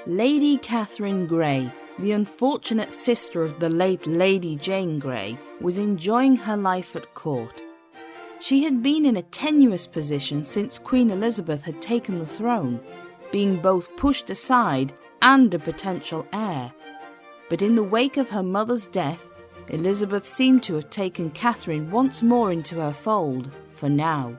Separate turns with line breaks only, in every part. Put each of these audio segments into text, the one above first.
Lady Catherine Grey, the unfortunate sister of the late Lady Jane Grey, was enjoying her life at court. She had been in a tenuous position since Queen Elizabeth had taken the throne, being both pushed aside and a potential heir. But in the wake of her mother's death, Elizabeth seemed to have taken Catherine once more into her fold, for now.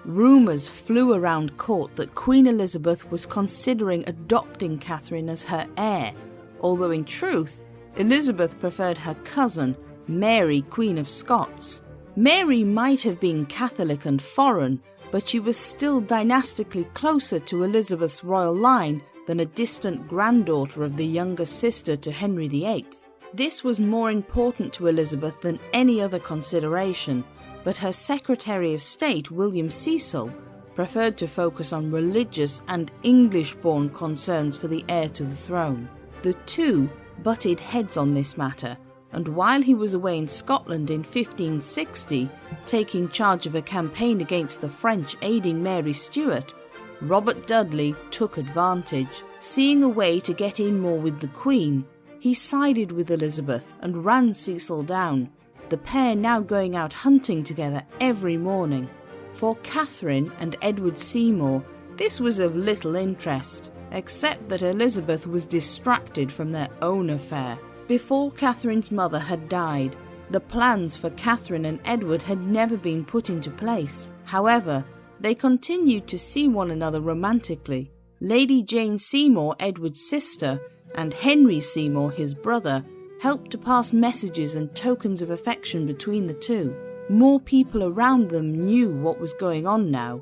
Rumours flew around court that Queen Elizabeth was considering adopting Catherine as her heir, although in truth, Elizabeth preferred her cousin, Mary, Queen of Scots. Mary might have been Catholic and foreign, but she was still dynastically closer to Elizabeth's royal line than a distant granddaughter of the younger sister to Henry VIII. This was more important to Elizabeth than any other consideration, but her Secretary of State, William Cecil, preferred to focus on religious and English-born concerns for the heir to the throne. The two butted heads on this matter, and while he was away in Scotland in 1560, taking charge of a campaign against the French aiding Mary Stuart, Robert Dudley took advantage. Seeing a way to get in more with the Queen, he sided with Elizabeth and ran Cecil down, the pair now going out hunting together every morning. For Catherine and Edward Seymour, this was of little interest, except that Elizabeth was distracted from their own affair. Before Catherine's mother had died, the plans for Catherine and Edward had never been put into place. However, they continued to see one another romantically. Lady Jane Seymour, Edward's sister, and Henry Seymour, his brother, helped to pass messages and tokens of affection between the two. More people around them knew what was going on now,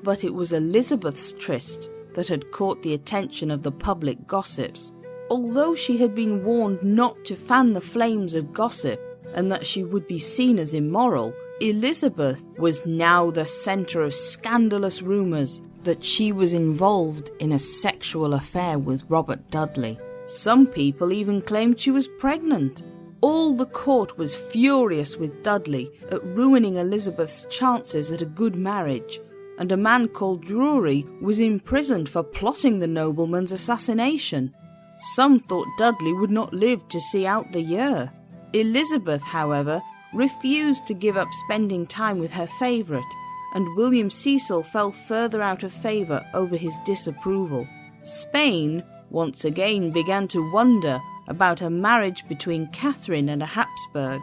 but it was Elizabeth's tryst that had caught the attention of the public gossips. Although she had been warned not to fan the flames of gossip and that she would be seen as immoral, Elizabeth was now the centre of scandalous rumours that she was involved in a sexual affair with Robert Dudley. Some people even claimed she was pregnant. All the court was furious with Dudley at ruining Elizabeth's chances at a good marriage, and a man called Drury was imprisoned for plotting the nobleman's assassination. Some thought Dudley would not live to see out the year. Elizabeth, however, refused to give up spending time with her favourite, and William Cecil fell further out of favour over his disapproval. Spain once again began to wonder about a marriage between Catherine and a Habsburg.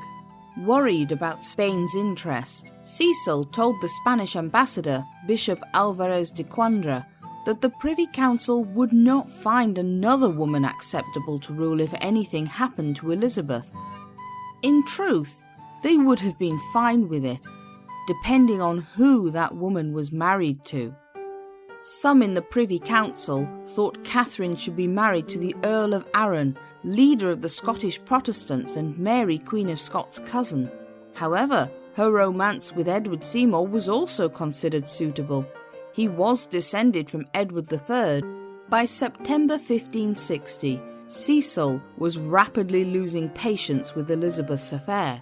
Worried about Spain's interest, Cecil told the Spanish ambassador, Bishop Alvarez de Cuandra, that the Privy Council would not find another woman acceptable to rule if anything happened to Elizabeth. In truth, they would have been fine with it, depending on who that woman was married to. Some in the Privy Council thought Catherine should be married to the Earl of Arran, leader of the Scottish Protestants and Mary, Queen of Scots' cousin. However, her romance with Edward Seymour was also considered suitable. He was descended from Edward III. By September 1560, Cecil was rapidly losing patience with Elizabeth's affair,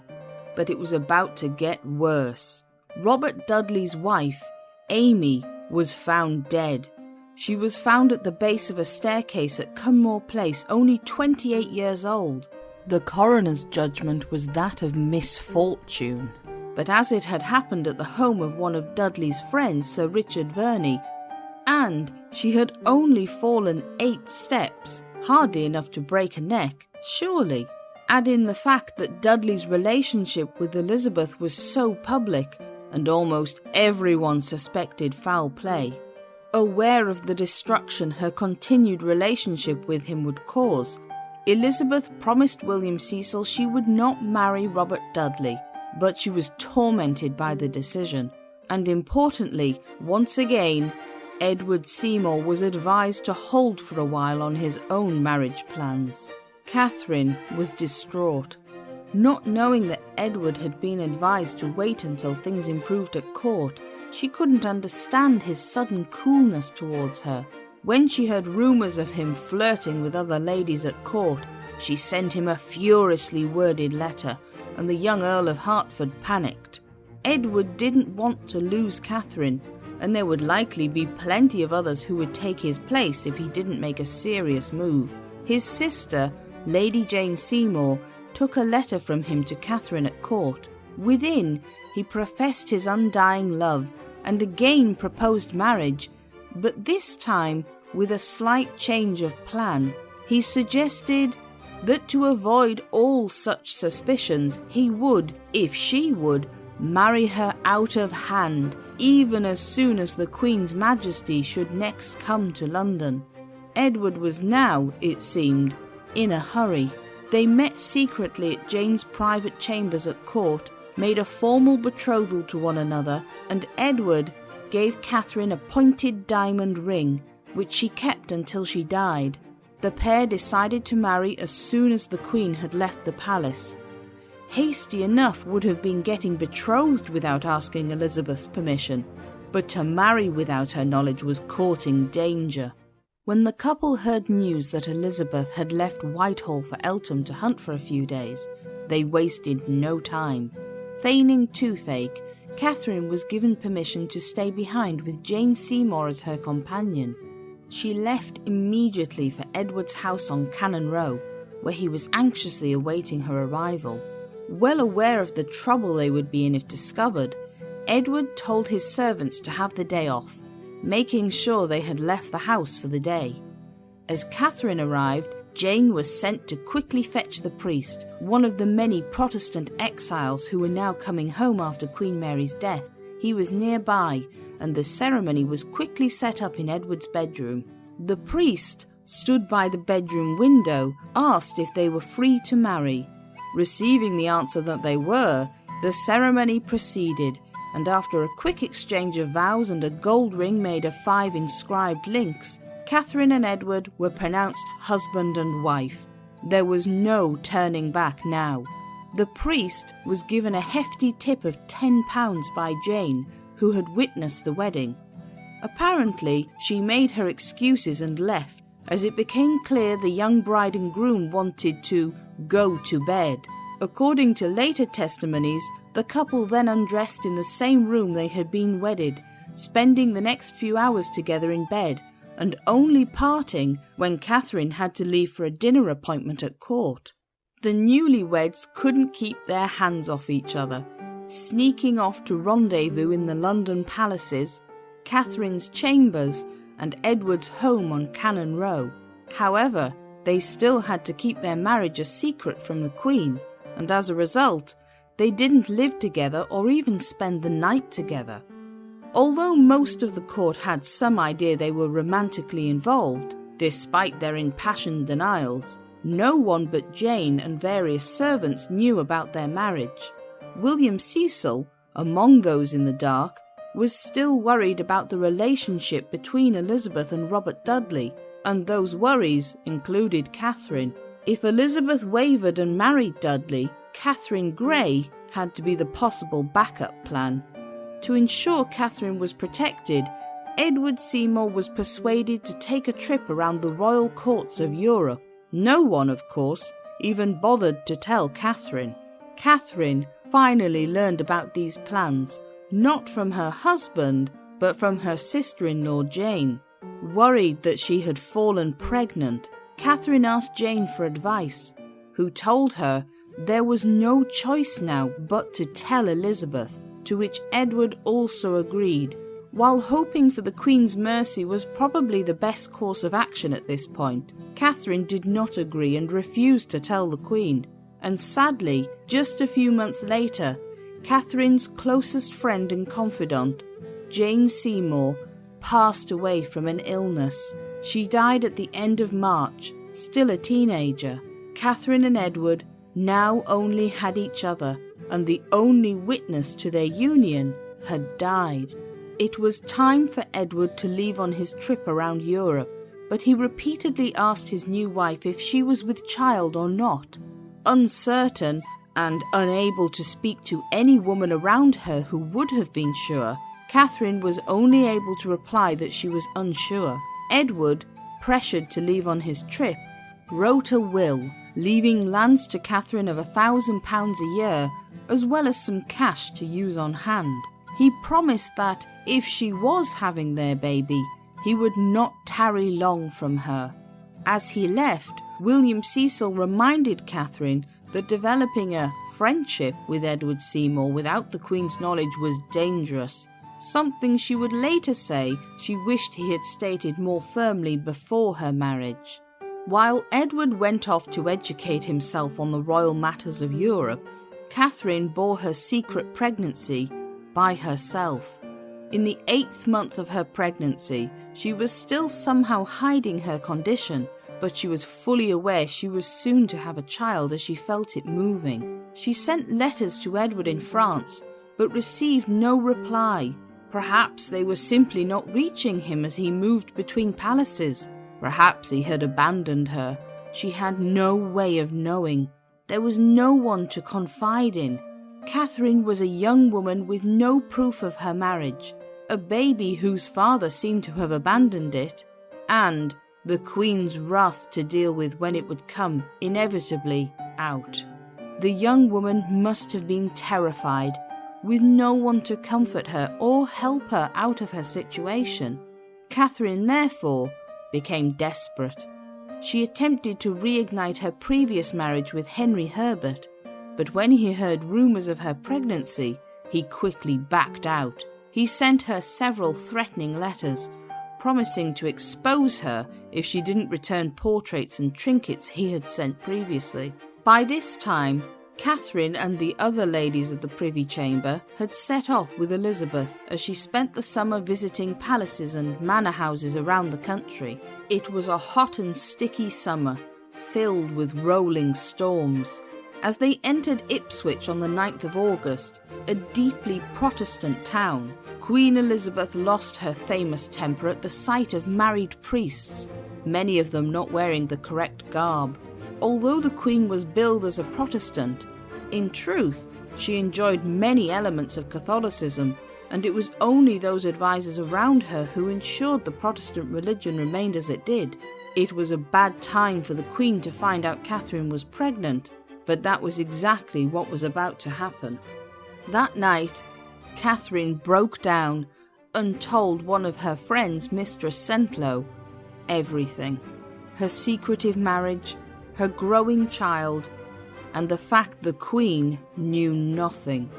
but it was about to get worse. Robert Dudley's wife, Amy, was found dead. She was found at the base of a staircase at Cunmore Place, only 28 years old. The coroner's judgment was that of misfortune, but as it had happened at the home of one of Dudley's friends, Sir Richard Verney, and she had only fallen 8 steps, hardly enough to break a neck, surely. Add in the fact that Dudley's relationship with Elizabeth was so public, and almost everyone suspected foul play. Aware of the destruction her continued relationship with him would cause, Elizabeth promised William Cecil she would not marry Robert Dudley, but she was tormented by the decision. And importantly, once again, Edward Seymour was advised to hold for a while on his own marriage plans. Catherine was distraught. Not knowing that Edward had been advised to wait until things improved at court, she couldn't understand his sudden coolness towards her. When she heard rumours of him flirting with other ladies at court, she sent him a furiously worded letter, and the young Earl of Hertford panicked. Edward didn't want to lose Catherine, and there would likely be plenty of others who would take his place if he didn't make a serious move. His sister, Lady Jane Seymour, took a letter from him to Katherine at court. Within, he professed his undying love and again proposed marriage, but this time with a slight change of plan. He suggested that to avoid all such suspicions, he would, if she would, marry her out of hand, even as soon as the Queen's Majesty should next come to London. Edward was now, it seemed, in a hurry. They met secretly at Jane's private chambers at court, made a formal betrothal to one another, and Edward gave Katherine a pointed diamond ring, which she kept until she died. The pair decided to marry as soon as the Queen had left the palace. Hasty enough would have been getting betrothed without asking Elizabeth's permission, but to marry without her knowledge was courting danger. When the couple heard news that Elizabeth had left Whitehall for Eltham to hunt for a few days, they wasted no time. Feigning toothache, Katherine was given permission to stay behind with Jane Seymour as her companion. She left immediately for Edward's house on Cannon Row, where he was anxiously awaiting her arrival. Well aware of the trouble they would be in if discovered, Edward told his servants to have the day off, making sure they had left the house for the day. As Katherine arrived, Jane was sent to quickly fetch the priest, one of the many Protestant exiles who were now coming home after Queen Mary's death. He was nearby, and the ceremony was quickly set up in Edward's bedroom. The priest stood by the bedroom window, asked if they were free to marry. Receiving the answer that they were, the ceremony proceeded, and after a quick exchange of vows and a gold ring made of 5 inscribed links, Katherine and Edward were pronounced husband and wife. There was no turning back now. The priest was given a hefty tip of £10 by Jane, who had witnessed the wedding. Apparently, she made her excuses and left, as it became clear the young bride and groom wanted to go to bed. According to later testimonies, the couple then undressed in the same room they had been wedded, spending the next few hours together in bed, and only parting when Katherine had to leave for a dinner appointment at court. The newlyweds couldn't keep their hands off each other, sneaking off to rendezvous in the London palaces, Katherine's chambers, and Edward's home on Cannon Row. However, they still had to keep their marriage a secret from the Queen, and as a result, they didn't live together or even spend the night together. Although most of the court had some idea they were romantically involved, despite their impassioned denials, no one but Jane and various servants knew about their marriage. William Cecil, among those in the dark, was still worried about the relationship between Elizabeth and Robert Dudley, and those worries included Katherine. If Elizabeth wavered and married Dudley, Catherine Grey had to be the possible backup plan. To ensure Katherine was protected, Edward Seymour was persuaded to take a trip around the royal courts of Europe. No one, of course, even bothered to tell Katherine. Katherine finally learned about these plans, not from her husband, but from her sister-in-law Jane. Worried that she had fallen pregnant, Katherine asked Jane for advice, who told her there was no choice now but to tell Elizabeth, to which Edward also agreed. While hoping for the Queen's mercy was probably the best course of action at this point, Katherine did not agree and refused to tell the Queen. And sadly, just a few months later, Katherine's closest friend and confidant, Jane Seymour, passed away from an illness. She died at the end of March, still a teenager. Katherine and Edward now only had each other, and the only witness to their union had died. It was time for Edward to leave on his trip around Europe, but he repeatedly asked his new wife if she was with child or not. Uncertain and unable to speak to any woman around her who would have been sure, Katherine was only able to reply that she was unsure. Edward, pressured to leave on his trip, wrote a will, leaving lands to Katherine of £1,000 a year, as well as some cash to use on hand. He promised that, if she was having their baby, he would not tarry long from her. As he left, William Cecil reminded Katherine that developing a friendship with Edward Seymour without the Queen's knowledge was dangerous, something she would later say she wished he had stated more firmly before her marriage. While Edward went off to educate himself on the royal matters of Europe, Katherine bore her secret pregnancy by herself. In the 8th month of her pregnancy, she was still somehow hiding her condition, but she was fully aware she was soon to have a child as she felt it moving. She sent letters to Edward in France, but received no reply. Perhaps they were simply not reaching him as he moved between palaces. Perhaps he had abandoned her. She had no way of knowing. There was no one to confide in. Katherine was a young woman with no proof of her marriage, a baby whose father seemed to have abandoned it, and the Queen's wrath to deal with when it would come, inevitably, out. The young woman must have been terrified, with no one to comfort her or help her out of her situation. Katherine, therefore, became desperate. She attempted to reignite her previous marriage with Henry Herbert, but when he heard rumours of her pregnancy, he quickly backed out. He sent her several threatening letters, promising to expose her if she didn't return portraits and trinkets he had sent previously. By this time, Katherine and the other ladies of the Privy Chamber had set off with Elizabeth as she spent the summer visiting palaces and manor houses around the country. It was a hot and sticky summer, filled with rolling storms. As they entered Ipswich on the 9th of August, a deeply Protestant town, Queen Elizabeth lost her famous temper at the sight of married priests, many of them not wearing the correct garb. Although the Queen was billed as a Protestant, in truth, she enjoyed many elements of Catholicism, and it was only those advisers around her who ensured the Protestant religion remained as it did. It was a bad time for the Queen to find out Katherine was pregnant, but that was exactly what was about to happen. That night, Katherine broke down and told one of her friends, Mistress Sentlow, everything. Her secretive marriage, her growing child, and the fact the Queen knew nothing.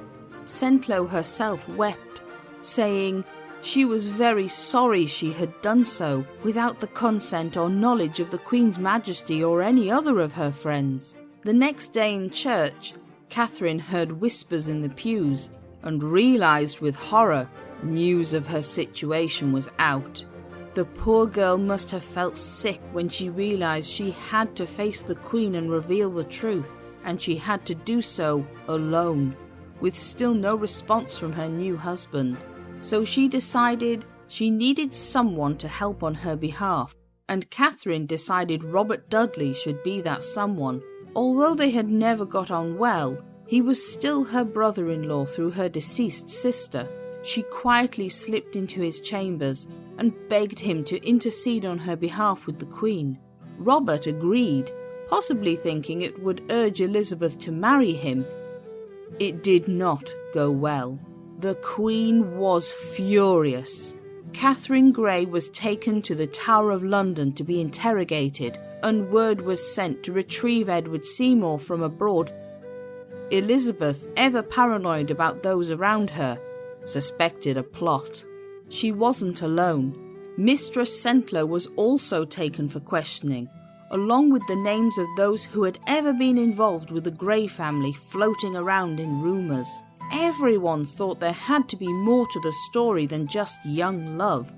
Sentlow herself wept, saying she was very sorry she had done so without the consent or knowledge of the Queen's Majesty or any other of her friends. The next day in church, Katherine heard whispers in the pews and realised with horror news of her situation was out. The poor girl must have felt sick when she realised she had to face the Queen and reveal the truth, and she had to do so alone, with still no response from her new husband. So she decided she needed someone to help on her behalf, and Katherine decided Robert Dudley should be that someone. Although they had never got on well, he was still her brother-in-law through her deceased sister. She quietly slipped into his chambers and begged him to intercede on her behalf with the Queen. Robert agreed, possibly thinking it would urge Elizabeth to marry him. It did not go well. The Queen was furious. Catherine Grey was taken to the Tower of London to be interrogated, and word was sent to retrieve Edward Seymour from abroad. Elizabeth, ever paranoid about those around her, suspected a plot. She wasn't alone. Mistress Sentlow was also taken for questioning, along with the names of those who had ever been involved with the Grey family floating around in rumours. Everyone thought there had to be more to the story than just young love.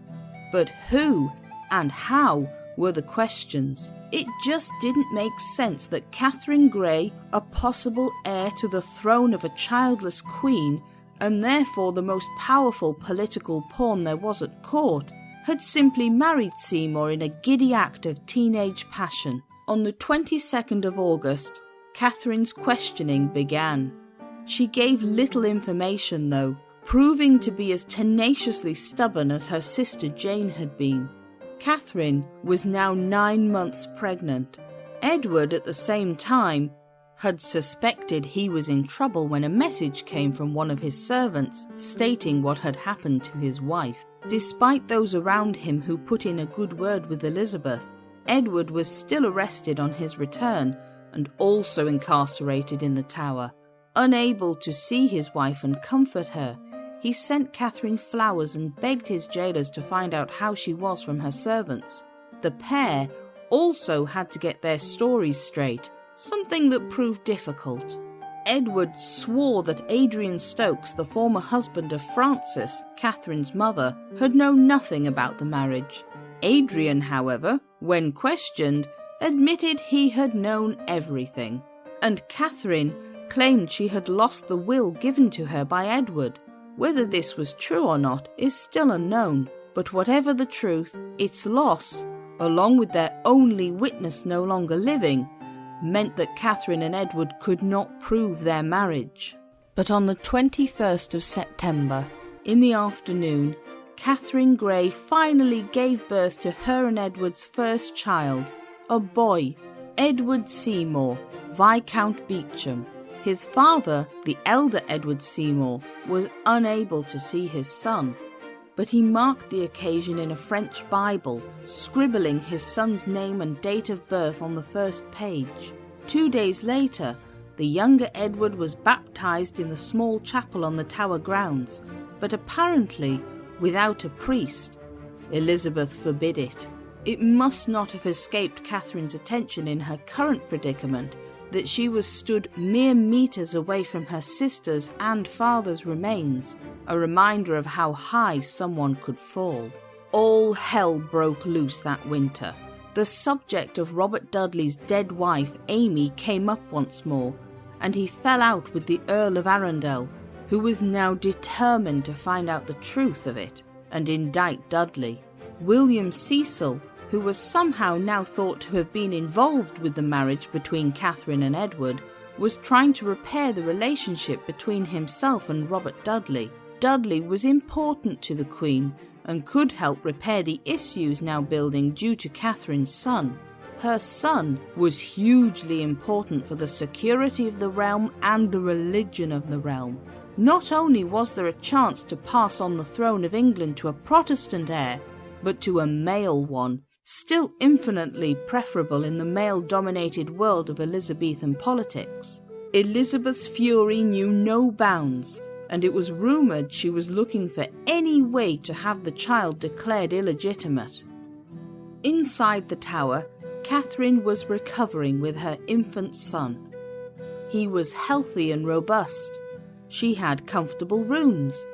But who and how were the questions? It just didn't make sense that Catherine Grey, a possible heir to the throne of a childless queen, and therefore the most powerful political pawn there was at court, had simply married Seymour in a giddy act of teenage passion. On the 22nd of August, Catherine's questioning began. She gave little information though, proving to be as tenaciously stubborn as her sister Jane had been. Katherine was now 9 months pregnant. Edward, at the same time, had suspected he was in trouble when a message came from one of his servants stating what had happened to his wife. Despite those around him who put in a good word with Elizabeth, Edward was still arrested on his return and also incarcerated in the Tower. Unable to see his wife and comfort her, he sent Katherine flowers and begged his jailers to find out how she was from her servants. The pair also had to get their stories straight, something that proved difficult. Edward swore that Adrian Stokes, the former husband of Frances, Katherine's mother, had known nothing about the marriage. Adrian, however, when questioned, admitted he had known everything, and Katherine claimed she had lost the will given to her by Edward. Whether this was true or not is still unknown, but whatever the truth, its loss, along with their only witness no longer living, meant that Katherine and Edward could not prove their marriage. But on the 21st of September, in the afternoon, Katherine Grey finally gave birth to her and Edward's first child, a boy, Edward Seymour, Viscount Beauchamp. His father, the elder Edward Seymour, was unable to see his son, but he marked the occasion in a French Bible, scribbling his son's name and date of birth on the first page. 2 days later, the younger Edward was baptized in the small chapel on the Tower grounds, but apparently without a priest. Elizabeth forbid it. It must not have escaped Katherine's attention in her current predicament that she was stood mere meters away from her sister's and father's remains, a reminder of how high someone could fall. All hell broke loose that winter. The subject of Robert Dudley's dead wife, Amy, came up once more, and he fell out with the Earl of Arundel, who was now determined to find out the truth of it and indict Dudley. William Cecil, who was somehow now thought to have been involved with the marriage between Katherine and Edward, was trying to repair the relationship between himself and Robert Dudley. Dudley was important to the Queen and could help repair the issues now building due to Katherine's son. Her son was hugely important for the security of the realm and the religion of the realm. Not only was there a chance to pass on the throne of England to a Protestant heir, but to a male one, still infinitely preferable in the male-dominated world of Elizabethan politics. Elizabeth's fury knew no bounds, and it was rumoured she was looking for any way to have the child declared illegitimate. Inside the Tower, Katherine was recovering with her infant son. He was healthy and robust. She had comfortable rooms.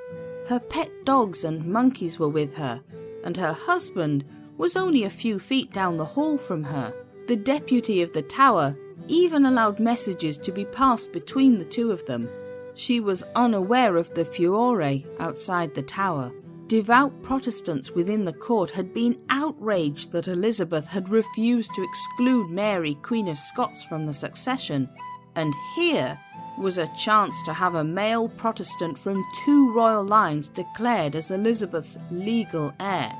Her pet dogs and monkeys were with her, and her husband was only a few feet down the hall from her. The deputy of the Tower even allowed messages to be passed between the two of them. She was unaware of the furore outside the Tower. Devout Protestants within the court had been outraged that Elizabeth had refused to exclude Mary, Queen of Scots, from the succession, and here was a chance to have a male Protestant from 2 royal lines declared as Elizabeth's legal heir.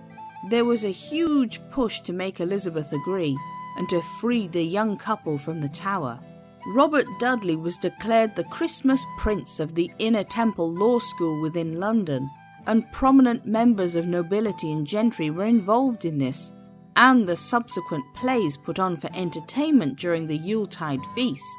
There was a huge push to make Elizabeth agree and to free the young couple from the Tower. Robert Dudley was declared the Christmas Prince of the Inner Temple Law School within London, and prominent members of nobility and gentry were involved in this, and the subsequent plays put on for entertainment during the Yuletide feast.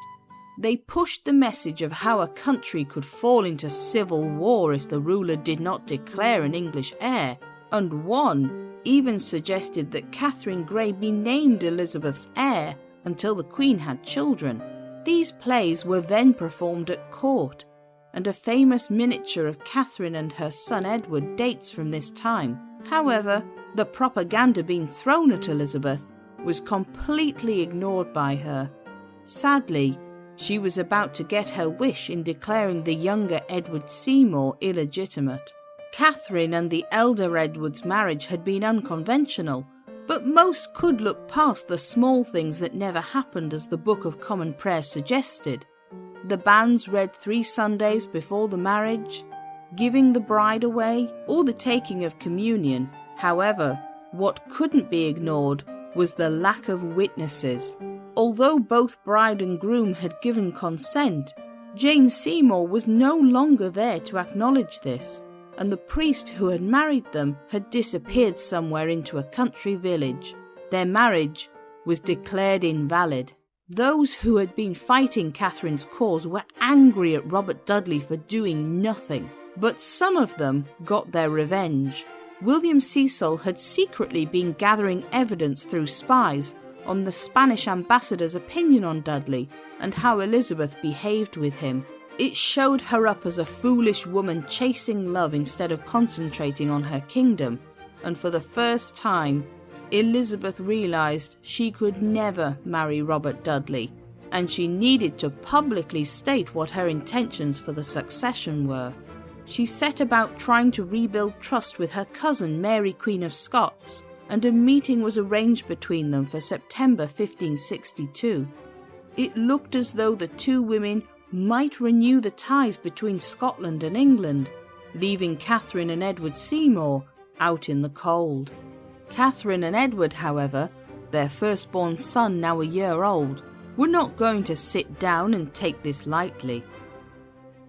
They pushed the message of how a country could fall into civil war if the ruler did not declare an English heir, and one even suggested that Katherine Grey be named Elizabeth's heir until the Queen had children. These plays were then performed at court, and a famous miniature of Katherine and her son Edward dates from this time. However, the propaganda being thrown at Elizabeth was completely ignored by her. Sadly, she was about to get her wish in declaring the younger Edward Seymour illegitimate. Katherine and the elder Edward's marriage had been unconventional, but most could look past the small things that never happened, as the Book of Common Prayer suggested. The banns read 3 Sundays before the marriage, giving the bride away, or the taking of communion. However, what couldn't be ignored was the lack of witnesses. Although both bride and groom had given consent, Jane Seymour was no longer there to acknowledge this, and the priest who had married them had disappeared somewhere into a country village. Their marriage was declared invalid. Those who had been fighting Catherine's cause were angry at Robert Dudley for doing nothing, but some of them got their revenge. William Cecil had secretly been gathering evidence through spies on the Spanish ambassador's opinion on Dudley and how Elizabeth behaved with him. It showed her up as a foolish woman chasing love instead of concentrating on her kingdom, and for the first time, Elizabeth realised she could never marry Robert Dudley, and she needed to publicly state what her intentions for the succession were. She set about trying to rebuild trust with her cousin Mary Queen of Scots, and a meeting was arranged between them for September 1562. It looked as though the two women might renew the ties between Scotland and England, leaving Katherine and Edward Seymour out in the cold. Katherine and Edward, however, their firstborn son now a year old, were not going to sit down and take this lightly.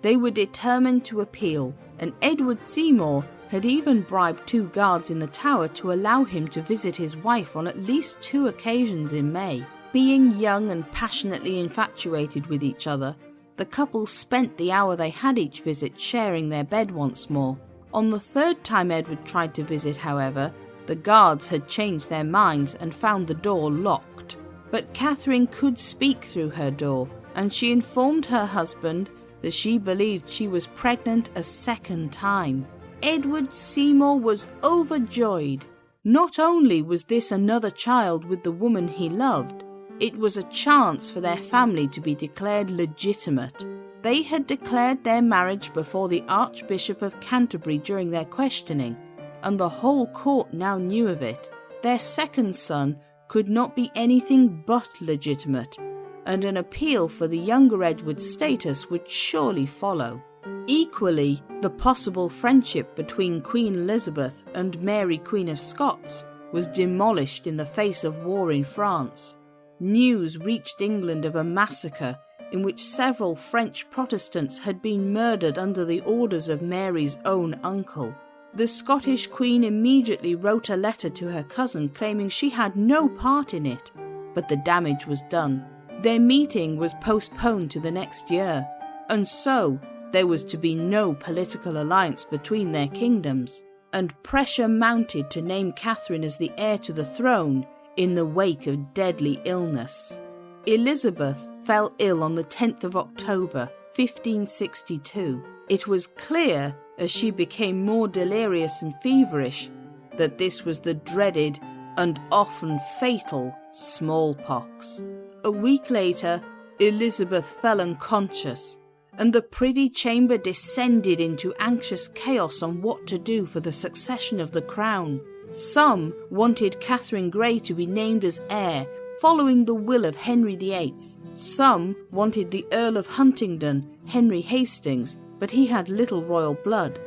They were determined to appeal, and Edward Seymour had even bribed 2 guards in the Tower to allow him to visit his wife on at least 2 occasions in May. Being young and passionately infatuated with each other, the couple spent the hour they had each visit sharing their bed once more. On the 3rd time Edward tried to visit, however, the guards had changed their minds and found the door locked. But Katherine could speak through her door, and she informed her husband that she believed she was pregnant a 2nd time. Edward Seymour was overjoyed. Not only was this another child with the woman he loved, it was a chance for their family to be declared legitimate. They had declared their marriage before the Archbishop of Canterbury during their questioning, and the whole court now knew of it. Their 2nd son could not be anything but legitimate, and an appeal for the younger Edward's status would surely follow. Equally, the possible friendship between Queen Elizabeth and Mary Queen of Scots was demolished in the face of war in France. News reached England of a massacre in which several French Protestants had been murdered under the orders of Mary's own uncle. The Scottish Queen immediately wrote a letter to her cousin claiming she had no part in it, but the damage was done. Their meeting was postponed to the next year, and so there was to be no political alliance between their kingdoms, and pressure mounted to name Katherine as the heir to the throne in the wake of deadly illness. Elizabeth fell ill on the 10th of October, 1562. It was clear, as she became more delirious and feverish, that this was the dreaded and often fatal smallpox. A week later, Elizabeth fell unconscious, and the Privy Chamber descended into anxious chaos on what to do for the succession of the crown. Some wanted Catherine Grey to be named as heir, following the will of Henry VIII. Some wanted the Earl of Huntingdon, Henry Hastings, but he had little royal blood.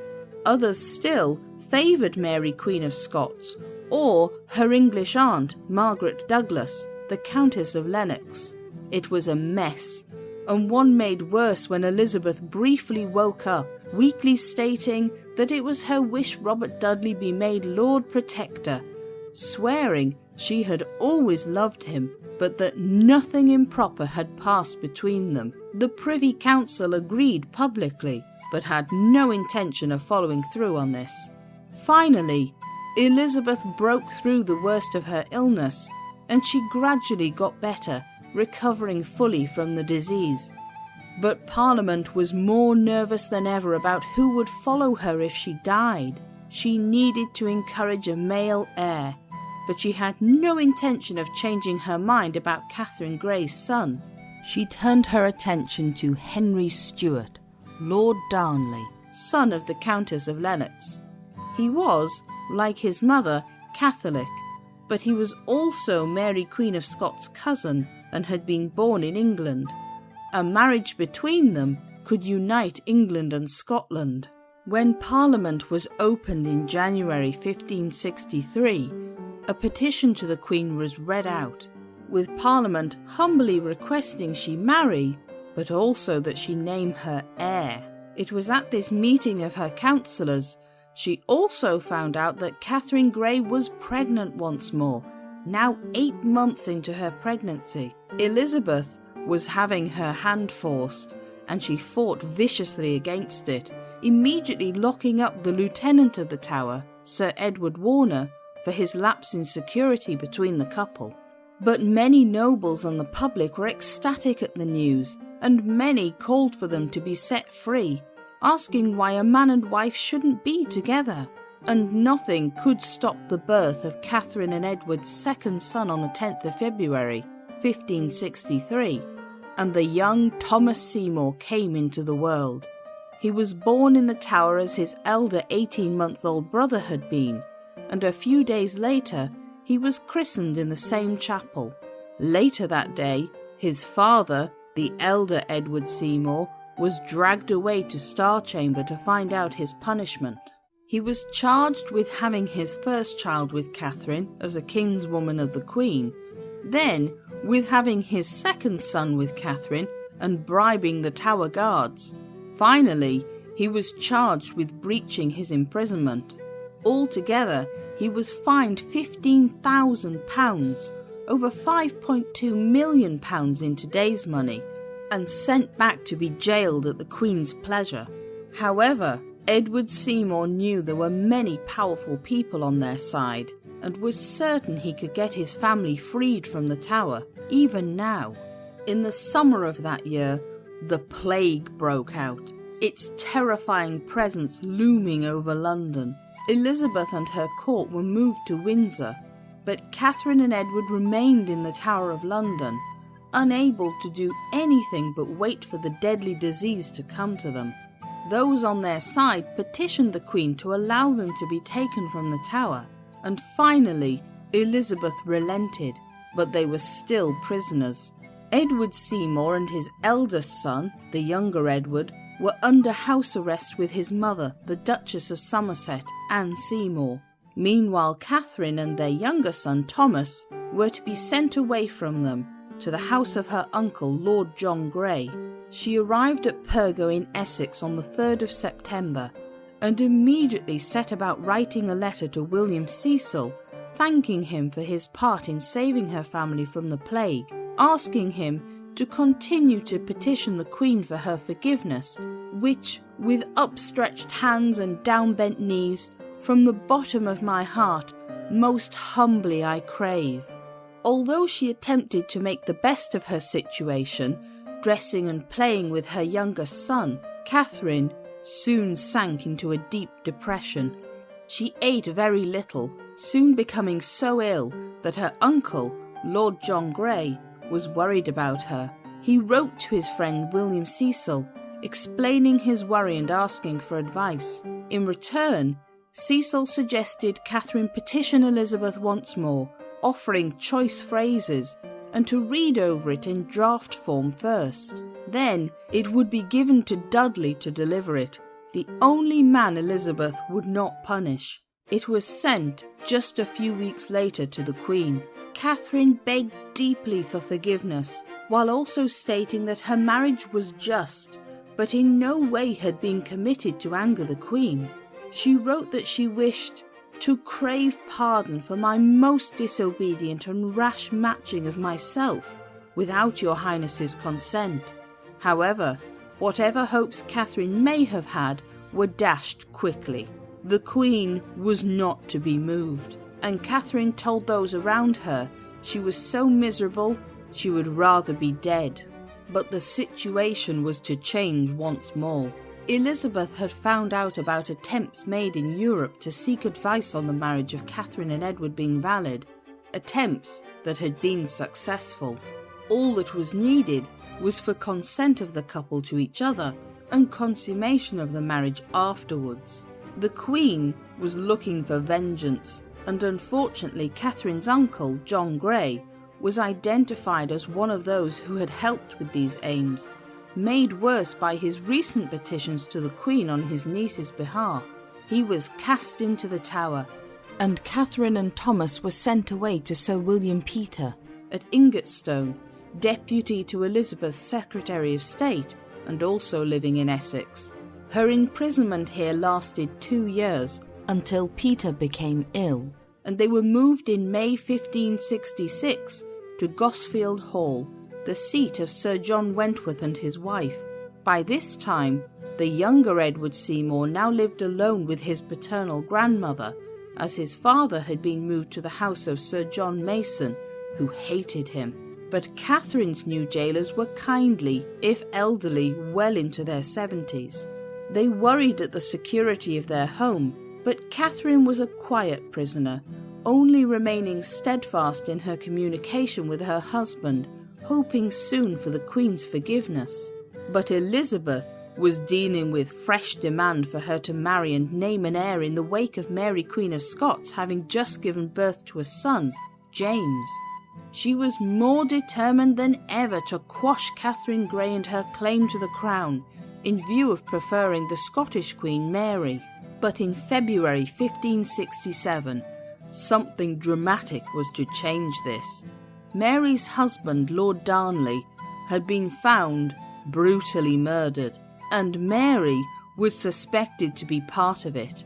Others still favoured Mary Queen of Scots, or her English aunt, Margaret Douglas, the Countess of Lennox. It was a mess, and one made worse when Elizabeth briefly woke up, weakly stating that it was her wish Robert Dudley be made Lord Protector, swearing she had always loved him, but that nothing improper had passed between them. The Privy Council agreed publicly, but had no intention of following through on this. Finally, Elizabeth broke through the worst of her illness, and she gradually got better, recovering fully from the disease. But Parliament was more nervous than ever about who would follow her if she died. She needed to encourage a male heir, but she had no intention of changing her mind about Catherine Grey's son. She turned her attention to Henry Stuart, Lord Darnley, son of the Countess of Lennox. He was, like his mother, Catholic, but he was also Mary Queen of Scots' cousin and had been born in England. A marriage between them could unite England and Scotland. When Parliament was opened in January 1563, a petition to the Queen was read out. with Parliament humbly requesting she marry, but also that she name her heir. It was at this meeting of her councillors she also found out that Katherine Grey was pregnant once more, now 8 months into her pregnancy. Elizabeth was having her hand forced, and she fought viciously against it, immediately locking up the Lieutenant of the Tower, Sir Edward Warner, for his lapse in security between the couple. But many nobles and the public were ecstatic at the news, and many called for them to be set free, asking why a man and wife shouldn't be together. And nothing could stop the birth of Katherine and Edward's second son on the 10th of February, 1563, and the young Thomas Seymour came into the world. He was born in the Tower as his elder 18-month-old brother had been, and a few days later he was christened in the same chapel. Later that day, his father, the elder Edward Seymour, was dragged away to Star Chamber to find out his punishment. He was charged with having his first child with Katherine as a kinswoman of the Queen, then with having his second son with Katherine and bribing the Tower guards. Finally, he was charged with breaching his imprisonment. Altogether, he was fined £15,000, over £5.2 million in today's money, and sent back to be jailed at the Queen's pleasure. However, Edward Seymour knew there were many powerful people on their side, and was certain he could get his family freed from the Tower, even now. In the summer of that year, the plague broke out, its terrifying presence looming over London. Elizabeth and her court were moved to Windsor, but Katherine and Edward remained in the Tower of London, unable to do anything but wait for the deadly disease to come to them. Those on their side petitioned the Queen to allow them to be taken from the Tower, and finally Elizabeth relented, but they were still prisoners. Edward Seymour and his eldest son, the younger Edward, were under house arrest with his mother, the Duchess of Somerset, Anne Seymour. Meanwhile, Katherine and their younger son Thomas were to be sent away from them to the house of her uncle, Lord John Grey. She arrived at Pergo in Essex on the 3rd of September, and immediately set about writing a letter to William Cecil, thanking him for his part in saving her family from the plague, asking him to continue to petition the Queen for her forgiveness, which, with upstretched hands and down-bent knees, from the bottom of my heart, most humbly I crave. Although she attempted to make the best of her situation, dressing and playing with her youngest son, Katherine soon sank into a deep depression. She ate very little, soon becoming so ill that her uncle, Lord John Grey, was worried about her. He wrote to his friend William Cecil, explaining his worry and asking for advice. In return, Cecil suggested Katherine petition Elizabeth once more, offering choice phrases, and to read over it in draft form first. Then it would be given to Dudley to deliver it, the only man Elizabeth would not punish. It was sent just a few weeks later to the Queen. Katherine begged deeply for forgiveness, while also stating that her marriage was just, but in no way had been committed to anger the Queen. She wrote that she wished to crave pardon for my most disobedient and rash matching of myself, without your Highness's consent. However, whatever hopes Katherine may have had were dashed quickly. The Queen was not to be moved, and Katherine told those around her she was so miserable she would rather be dead. But the situation was to change once more. Elizabeth had found out about attempts made in Europe to seek advice on the marriage of Katherine and Edward being valid, attempts that had been successful. All that was needed was for consent of the couple to each other and consummation of the marriage afterwards. The Queen was looking for vengeance, and unfortunately Katherine's uncle, John Grey, was identified as one of those who had helped with these aims, made worse by his recent petitions to the Queen on his niece's behalf. He was cast into the Tower, and Katherine and Thomas were sent away to Sir William Petre. at Ingatstone, deputy to Elizabeth's Secretary of State, and also living in Essex. Her imprisonment here lasted 2 years, until Peter became ill, and they were moved in May 1566 to Gosfield Hall, the seat of Sir John Wentworth and his wife. By this time, the younger Edward Seymour now lived alone with his paternal grandmother, as his father had been moved to the house of Sir John Mason, who hated him. But Catherine's new jailers were kindly, if elderly, well into their 70s. They worried at the security of their home, but Katherine was a quiet prisoner, only remaining steadfast in her communication with her husband, hoping soon for the Queen's forgiveness. But Elizabeth was dealing with fresh demand for her to marry and name an heir in the wake of Mary Queen of Scots having just given birth to a son, James. She was more determined than ever to quash Catherine Grey and her claim to the crown, in view of preferring the Scottish Queen Mary. But in February 1567, something dramatic was to change this. Mary's husband, Lord Darnley, had been found brutally murdered, and Mary was suspected to be part of it.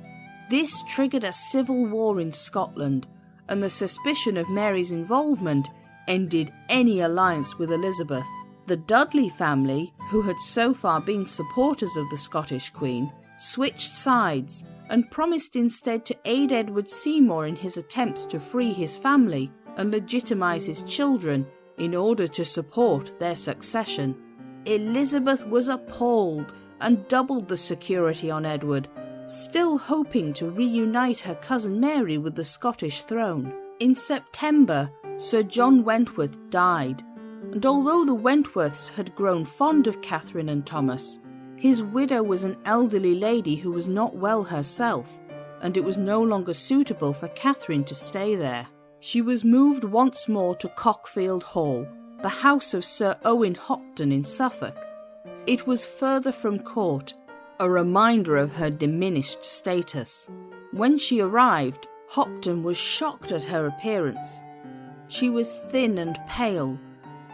This triggered a civil war in Scotland, and the suspicion of Mary's involvement ended any alliance with Elizabeth. The Dudley family, who had so far been supporters of the Scottish Queen, switched sides and promised instead to aid Edward Seymour in his attempts to free his family and legitimise his children in order to support their succession. Elizabeth was appalled and doubled the security on Edward, still hoping to reunite her cousin Mary with the Scottish throne. In September, Sir John Wentworth died, and although the Wentworths had grown fond of Catherine and Thomas, his widow was an elderly lady who was not well herself, and it was no longer suitable for Catherine to stay there. She was moved once more to Cockfield Hall, the house of Sir Owen Hopton in Suffolk. It was further from court, a reminder of her diminished status. When she arrived, Hopton was shocked at her appearance. She was thin and pale,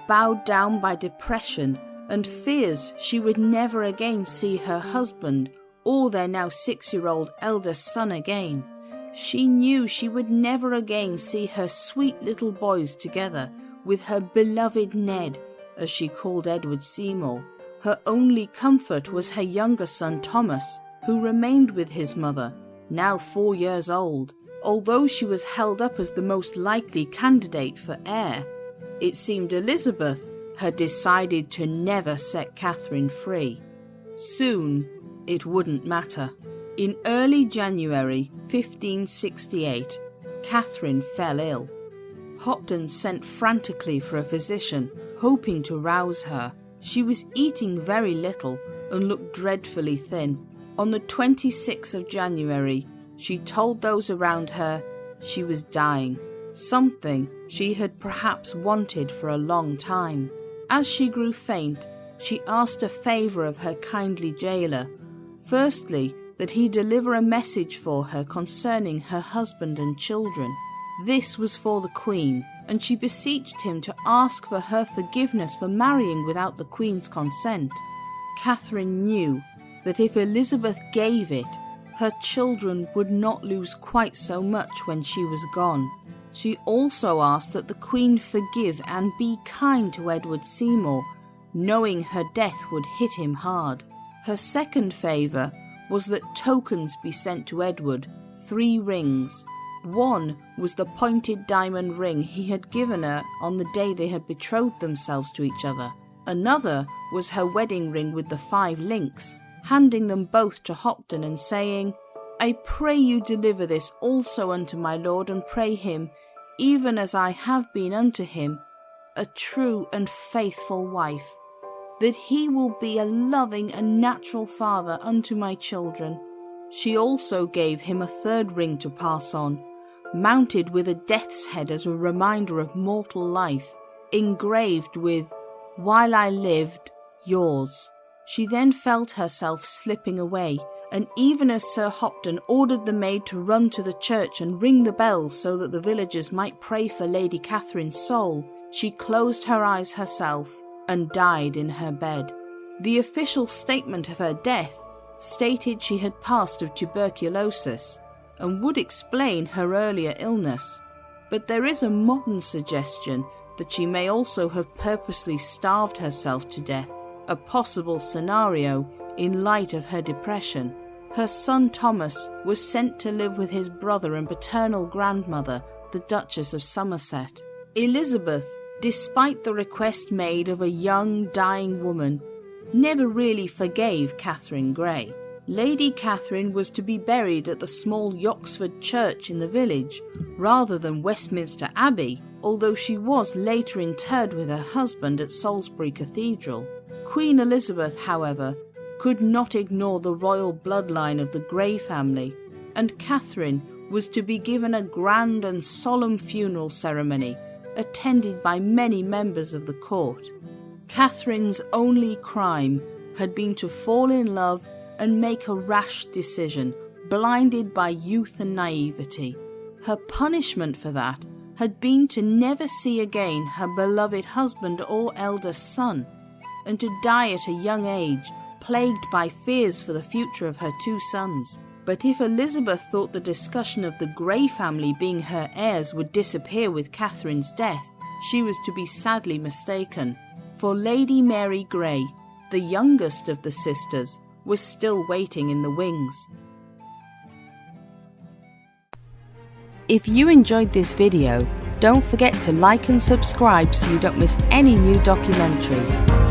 bowed down by depression and fears she would never again see her husband or their now 6-year-old eldest son again. She knew she would never again see her sweet little boys together with her beloved Ned, as she called Edward Seymour. Her only comfort was her younger son Thomas, who remained with his mother, now 4 years old. Although she was held up as the most likely candidate for heir, it seemed Elizabeth had decided to never set Catherine free. Soon, it wouldn't matter. In early January 1568, Catherine fell ill. Hopton sent frantically for a physician, hoping to rouse her. She was eating very little and looked dreadfully thin. On the 26th of January, she told those around her she was dying, something she had perhaps wanted for a long time. As she grew faint, she asked a favour of her kindly jailer. Firstly, that he deliver a message for her concerning her husband and children. This was for the Queen, and she beseeched him to ask for her forgiveness for marrying without the Queen's consent. Catherine knew that if Elizabeth gave it, her children would not lose quite so much when she was gone. She also asked that the Queen forgive and be kind to Edward Seymour, knowing her death would hit him hard. Her second favour was that tokens be sent to Edward, 3 rings. One was the pointed diamond ring he had given her on the day they had betrothed themselves to each other. Another was her wedding ring with the 5 links, handing them both to Hopton and saying, "I pray you deliver this also unto my lord, and pray him, even as I have been unto him, a true and faithful wife, that he will be a loving and natural father unto my children." She also gave him a 3rd ring to pass on, mounted with a death's head as a reminder of mortal life, engraved with, "While I lived, yours." She then felt herself slipping away, and even as Sir Hopton ordered the maid to run to the church and ring the bells so that the villagers might pray for Lady Catherine's soul, she closed her eyes herself and died in her bed. The official statement of her death stated she had passed of tuberculosis and would explain her earlier illness, but there is a modern suggestion that she may also have purposely starved herself to death, a possible scenario in light of her depression. Her son Thomas was sent to live with his brother and paternal grandmother, the Duchess of Somerset. Elizabeth, despite the request made of a young, dying woman, never really forgave Catherine Grey. Lady Catherine was to be buried at the small Yoxford church in the village, rather than Westminster Abbey, although she was later interred with her husband at Salisbury Cathedral. Queen Elizabeth, however, could not ignore the royal bloodline of the Grey family, and Catherine was to be given a grand and solemn funeral ceremony, attended by many members of the court. Catherine's only crime had been to fall in love and make a rash decision, blinded by youth and naivety. Her punishment for that had been to never see again her beloved husband or eldest son, and to die at a young age, plagued by fears for the future of her two sons. But if Elizabeth thought the discussion of the Grey family being her heirs would disappear with Catherine's death, she was to be sadly mistaken, for Lady Mary Grey, the youngest of the sisters, was still waiting in the wings. If you enjoyed this video, don't forget to like and subscribe so you don't miss any new documentaries.